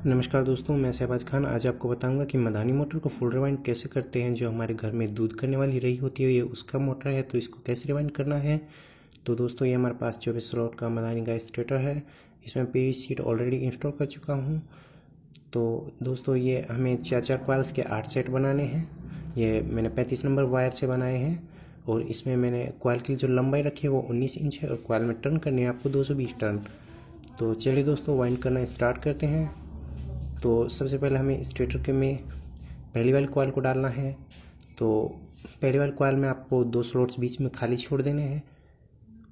नमस्कार दोस्तों, मैं शहबाज खान आज आपको बताऊंगा कि मदानी मोटर को फुल रिवाइंड कैसे करते हैं। जो हमारे घर में दूध करने वाली रही होती है ये उसका मोटर है, तो इसको कैसे रिवाइंड करना है। तो दोस्तों ये हमारे पास 24 स्लॉट का मदानी का स्टेटर है। इसमें पीवीसी सीट ऑलरेडी इंस्टॉल कर चुका हूँ। तो दोस्तों ये हमें 4 कॉइल्स के 8 सेट बनाने हैं। ये मैंने 35 नंबर वायर से बनाए हैं और इसमें मैंने कॉइल की जो लंबाई रखी है वो 19 इंच है और कॉइल में टर्न करने हैं आपको 220 टर्न। तो चलिए दोस्तों वाइंड करना स्टार्ट करते हैं। तो सबसे पहले हमें स्टेटर के में पहली वाली कॉइल को डालना है। तो पहली वाली कॉइल में आपको 2 स्लॉट्स बीच में खाली छोड़ देने हैं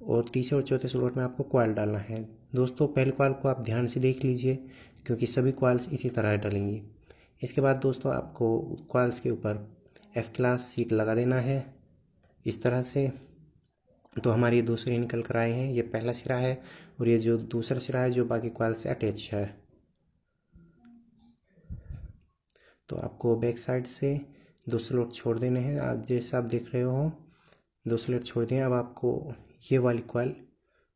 और तीसरे और चौथे स्लॉट में आपको कॉइल डालना है। दोस्तों पहली कॉइल को आप ध्यान से देख लीजिए क्योंकि सभी कॉइल्स इसी तरह डलेंगी। इसके बाद दोस्तों आपको कॉइल्स के ऊपर एफ क्लास सीट लगा देना है इस तरह से। तो हमारे ये 2 सिरे निकल कर आए हैं, ये पहला सिरा है और ये जो दूसरा सिरा है जो बाकी कॉइल से अटैच है। तो आपको बैक साइड से 2 स्लॉट छोड़ देने हैं। आप जैसे आप देख रहे हो 2 स्लॉट छोड़ दिए। अब आपको ये वाली कॉइल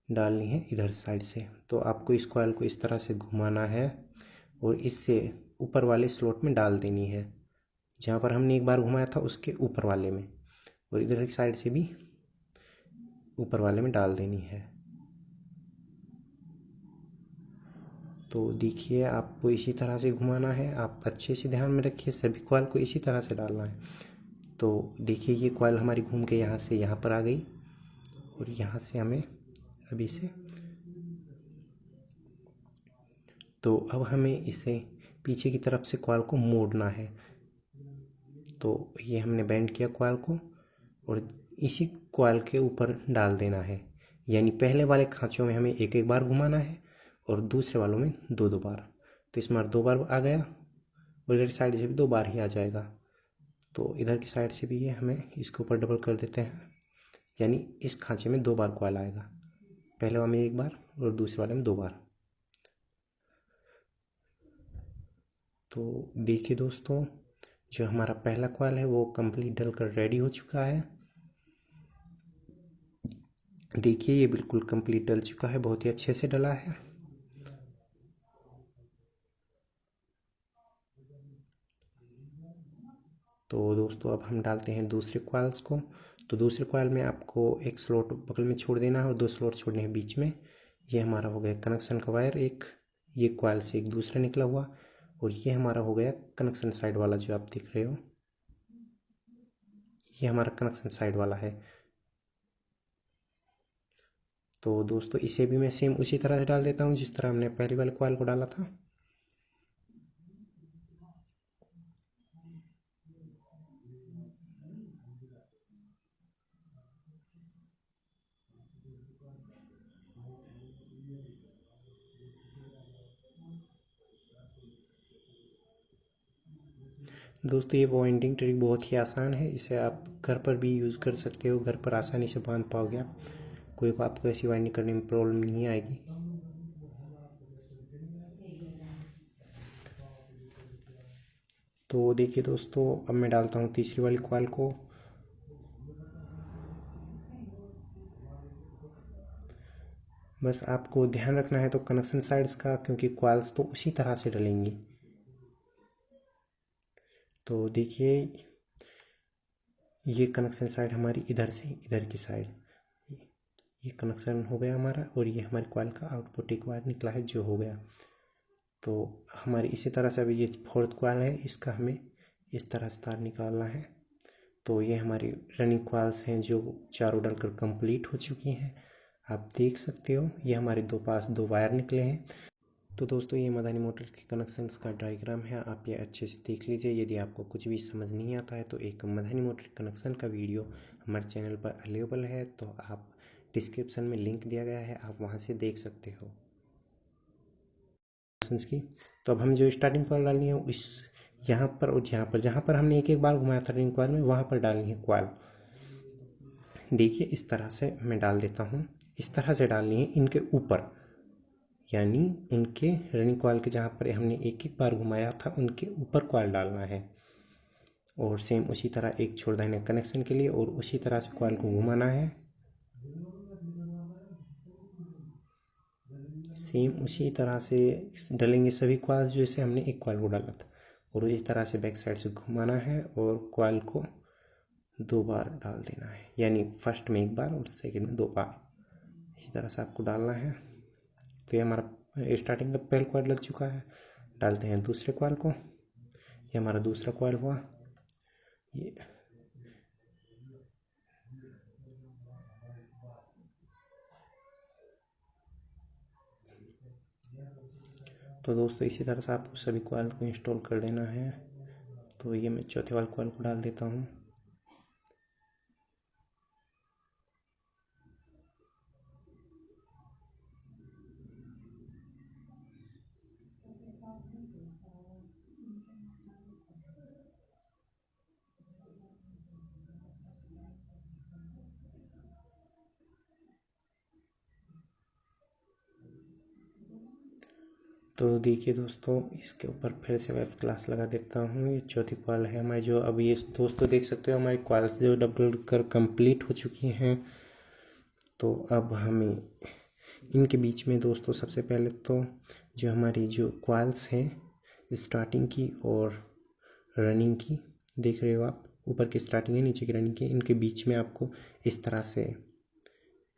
डालनी है इधर साइड से। तो आपको इस कॉइल को इस तरह से घुमाना है और इससे ऊपर वाले स्लॉट में डाल देनी है जहाँ पर हमने एक बार घुमाया था उसके ऊपर वाले में, और इधर की साइड से भी ऊपर वाले में डाल देनी है। तो देखिए आपको इसी तरह से घुमाना है। आप अच्छे से ध्यान में रखिए, सभी कॉइल को इसी तरह से डालना है। तो देखिए ये कॉइल हमारी घूम के यहाँ से यहाँ पर आ गई और यहाँ से हमें अभी से, तो अब हमें इसे पीछे की तरफ से कॉइल को मोड़ना है। तो ये हमने बेंड किया कॉइल को और इसी कॉइल के ऊपर डाल देना है। यानी पहले वाले खांचों में हमें एक एक बार घुमाना है और दूसरे वालों में 2 बार। तो इसमें 2 बार आ गया और इधर की साइड से भी 2 बार ही आ जाएगा। तो इधर की साइड से भी ये हमें इसके ऊपर डबल कर देते हैं, यानी इस खांचे में 2 बार कॉइल आएगा, पहले वाले में 1 बार और दूसरे वाले में 2 बार। तो देखिए दोस्तों जो हमारा पहला कॉइल है वो कंप्लीट डल कर रेडी हो चुका है। देखिए ये बिल्कुल कंप्लीट डल चुका है, बहुत ही अच्छे से डला है। तो दोस्तों अब हम डालते हैं दूसरे कॉइल्स को। तो दूसरे कॉइल में आपको एक स्लॉट बगल में छोड़ देना है और 2 स्लॉट छोड़ने हैं बीच में। ये हमारा हो गया कनेक्शन का वायर एक, ये कॉइल से एक दूसरा निकला हुआ, और ये हमारा हो गया कनेक्शन साइड वाला जो आप देख रहे हो, ये हमारा कनेक्शन साइड वाला है। तो दोस्तों इसे भी मैं सेम उसी तरह से डाल देता हूँ जिस तरह हमने पहली वाले कॉइल को डाला था। दोस्तों ये वाइंडिंग ट्रिक बहुत ही आसान है, इसे आप घर पर भी यूज़ कर सकते हो, घर पर आसानी से बांध पाओगे आप। कोई आपको ऐसी वाइंडिंग करने में प्रॉब्लम नहीं आएगी। तो देखिए दोस्तों अब मैं डालता हूँ तीसरी वाली कॉइल को। बस आपको ध्यान रखना है तो कनेक्शन साइड्स का, क्योंकि कॉइल्स तो उसी तरह से डलेंगी। तो देखिए ये कनेक्शन साइड हमारी इधर से इधर की साइड, ये कनेक्शन हो गया हमारा और ये हमारी कॉइल का आउटपुट एक वायर निकला है जो हो गया। तो हमारी इसी तरह से अभी ये फोर्थ कॉइल है, इसका हमें इस तरह से तार निकालना है। तो ये हमारी रनिंग कॉइल्स हैं जो चारों डलकर कंप्लीट हो चुकी हैं। आप देख सकते हो ये हमारे पास 2 वायर निकले हैं। तो दोस्तों ये मदानी मोटर के कनेक्शंस का डायग्राम है, आप ये अच्छे से देख लीजिए। यदि आपको कुछ भी समझ नहीं आता है तो एक मदानी मोटर कनेक्शन का वीडियो हमारे चैनल पर अवेलेबल है, तो आप डिस्क्रिप्शन में लिंक दिया गया है, आप वहाँ से देख सकते हो की। तो अब हम जो स्टार्टिंग कॉइल डालनी है इस यहाँ पर और जहाँ पर हमने एक एक बार घुमाया था रनिंग कॉइल में वहाँ पर डालनी है कॉइल। देखिए इस तरह से मैं डाल देता हूँ, इस तरह से डालनी है इनके ऊपर, यानी उनके रनिंग कॉइल के जहाँ पर हमने एक एक बार घुमाया था उनके ऊपर कॉइल डालना है। और सेम उसी तरह एक छोड़ देना कनेक्शन के लिए और उसी तरह से कॉइल को घुमाना है। सेम उसी तरह से डालेंगे सभी कॉइल्स जैसे हमने एक कॉइल को डाला था, और इस तरह से बैक साइड से घुमाना है और कॉइल को 2 बार डाल देना है, यानी फर्स्ट में 1 बार और सेकंड में 2 बार, इसी तरह से आपको डालना है। तो ये हमारा स्टार्टिंग का पहला कॉइल लग चुका है। डालते हैं दूसरे कॉइल को, ये हमारा दूसरा कॉइल हुआ। ये तो दोस्तों इसी तरह से आपको सभी कॉइल को इंस्टॉल कर लेना है। तो ये मैं चौथे वाले कॉइल को डाल देता हूँ। तो देखिए दोस्तों, इसके ऊपर फिर से वेब क्लास लगा देता हूँ। ये चौथी कॉल है हमारी, जो अभी ये दोस्तों देख सकते हो हमारी कॉल्स जो डबल कर कंप्लीट हो चुकी हैं। तो अब हमें इनके बीच में दोस्तों सबसे पहले तो जो हमारी जो कॉल्स हैं स्टार्टिंग की और रनिंग की, देख रहे हो आप, ऊपर की स्टार्टिंग है नीचे की रनिंग की, इनके बीच में आपको इस तरह से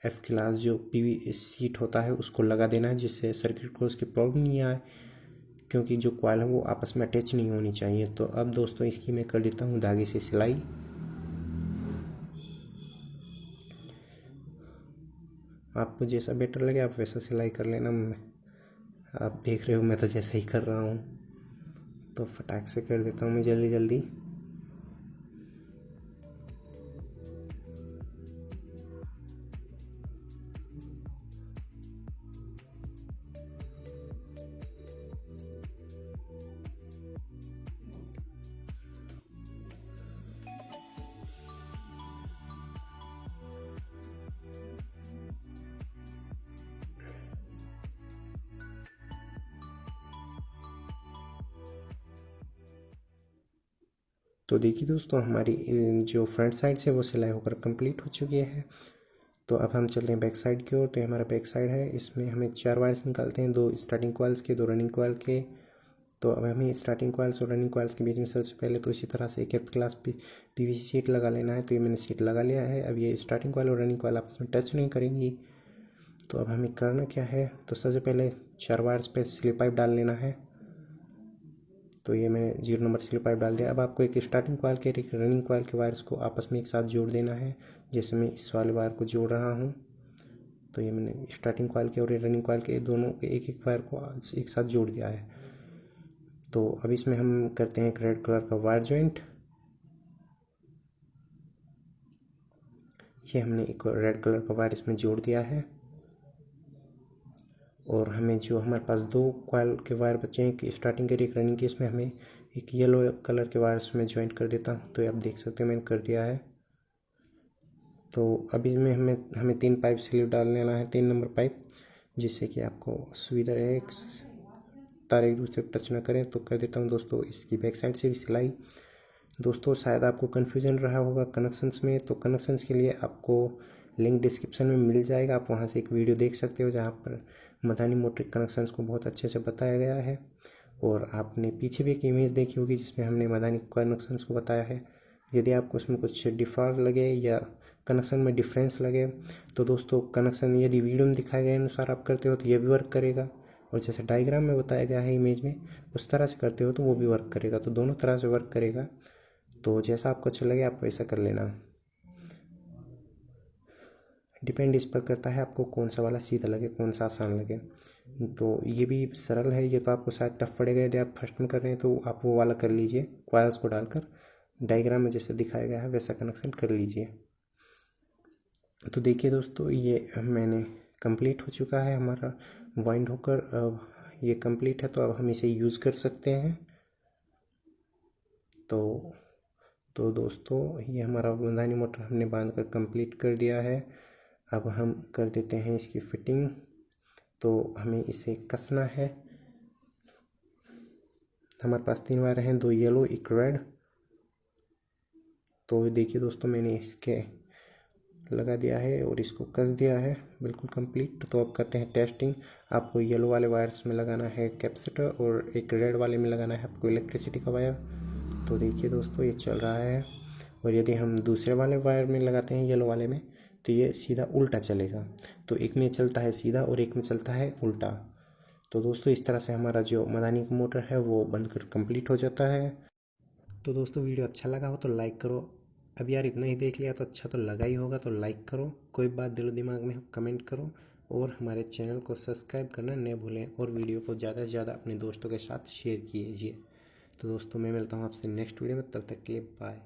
एफ क्लास जो पीवी सीट होता है उसको लगा देना है, जिससे सर्किट को उसकी प्रॉब्लम नहीं आए, क्योंकि जो कॉइल है वो आपस में अटैच नहीं होनी चाहिए। तो अब दोस्तों इसकी मैं कर देता हूँ धागे से सिलाई। आपको जैसा बेटर लगे आप वैसा सिलाई कर लेना। आप देख रहे हो मैं तो जैसा ही कर रहा हूँ, तो फटाक से कर देता हूँ मैं जल्दी जल्दी। तो देखिए दोस्तों हमारी जो फ्रंट साइड से वो सिलाई होकर कंप्लीट हो चुकी है। तो अब हम चलते हैं बैक साइड की ओर। तो ये हमारा बैक साइड है, इसमें हमें 4 वायर्स निकालते हैं, 2 स्टार्टिंग कॉइल्स के, 2 रनिंग कॉइल के। तो अब हमें स्टार्टिंग कॉइल्स और रनिंग कॉइल्स के बीच में सबसे पहले तो इसी तरह से एक एफ क्लास पीवीसी शीट लगा लेना है। तो ये मैंने शीट लगा लिया है। अब ये स्टार्टिंग कॉइल और रनिंग कॉइल आपस में टच नहीं करेंगी। तो अब हमें करना क्या है, तो सबसे पहले 4 वायर्स पे स्लिप पाइप डाल लेना है। तो ये मैंने 0 नंबर स्लिप पाइप डाल दिया। अब आपको एक स्टार्टिंग कॉइल के एक रनिंग कॉइल के वायर्स को आपस में एक साथ जोड़ देना है, जैसे मैं इस वाले वायर को जोड़ रहा हूँ। तो ये मैंने स्टार्टिंग कॉइल के और रनिंग कॉइल के दोनों के एक एक वायर को एक साथ जोड़ दिया है। तो अब इसमें हम करते हैं एक रेड कलर का वायर जॉइंट। ये हमने एक रेड कलर का वायर इसमें जोड़ दिया है। और हमें जो हमारे पास 2 कॉइल के वायर बचे हैं, एक स्टार्टिंग के एक रनिंग के, इसमें हमें एक येलो कलर के वायर इसमें ज्वाइंट कर देता हूँ। तो आप देख सकते हो मैंने कर दिया है। तो अभी इसमें हमें 3 पाइप स्लीव डाल लेना है, 3 नंबर पाइप, जिससे कि आपको सुविधा रहे, तार एक दूसरे को टच ना करें। तो कर देता हूँ दोस्तों इसकी बैक साइड से भी सिलाई। दोस्तों शायद आपको कन्फ्यूजन रहा होगा कनेक्शंस में, तो कनेक्शंस के लिए आपको लिंक डिस्क्रिप्शन में मिल जाएगा, आप वहाँ से एक वीडियो देख सकते हो जहाँ पर मदानी मोटर कनेक्शंस को बहुत अच्छे से बताया गया है। और आपने पीछे भी एक इमेज देखी होगी जिसमें हमने मदानी कनेक्शंस को बताया है। यदि आपको उसमें कुछ डिफर लगे या कनेक्शन में डिफरेंस लगे, तो दोस्तों कनेक्शन यदि वीडियो में दिखाए गए अनुसार आप करते हो तो ये भी वर्क करेगा, और जैसे डायग्राम में बताया गया है इमेज में उस तरह से करते हो तो वो भी वर्क करेगा। तो दोनों तरह से वर्क करेगा। तो जैसा आपको अच्छा लगे आप वैसा कर लेना। डिपेंड इस पर करता है आपको कौन सा वाला सीधा लगे, कौन सा आसान लगे। तो ये भी सरल है, ये तो आपको शायद टफ पड़ेगा यदि आप फर्स्ट में कर रहे हैं, तो आप वो वाला कर लीजिए, कॉइल्स को डालकर डायग्राम में जैसे दिखाया गया है वैसा कनेक्शन कर लीजिए। तो देखिए दोस्तों ये मैंने कंप्लीट हो चुका है हमारा वाइंड होकर, अब ये कंप्लीट है तो अब हम इसे यूज़ कर सकते हैं। तो दोस्तों ये हमारा मदानी मोटर हमने बांध कर कंप्लीट कर दिया है। अब हम कर देते हैं इसकी फिटिंग। तो हमें इसे कसना है। हमारे पास 3 वायर हैं, 2 येलो 1 रेड। तो देखिए दोस्तों मैंने इसके लगा दिया है और इसको कस दिया है बिल्कुल कंप्लीट। तो अब करते हैं टेस्टिंग। आपको येलो वाले वायर्स में लगाना है कैपेसिटर और एक रेड वाले में लगाना है आपको इलेक्ट्रिसिटी का वायर। तो देखिए दोस्तों ये चल रहा है। और यदि हम दूसरे वाले वायर में लगाते हैं येलो वाले में तो ये सीधा उल्टा चलेगा। तो एक में चलता है सीधा और एक में चलता है उल्टा। तो दोस्तों इस तरह से हमारा जो मदानी का मोटर है वो बनकर कंप्लीट हो जाता है। तो दोस्तों वीडियो अच्छा लगा हो तो लाइक करो। अब यार इतना ही देख लिया तो अच्छा तो लगा ही होगा, तो लाइक करो। कोई बात दिलो दिमाग में कमेंट करो और हमारे चैनल को सब्सक्राइब करना न भूलें और वीडियो को ज़्यादा से ज़्यादा अपने दोस्तों के साथ शेयर कीजिए। तो दोस्तों मैं मिलता हूँ आपसे नेक्स्ट वीडियो में, तब तक के लिए बाय।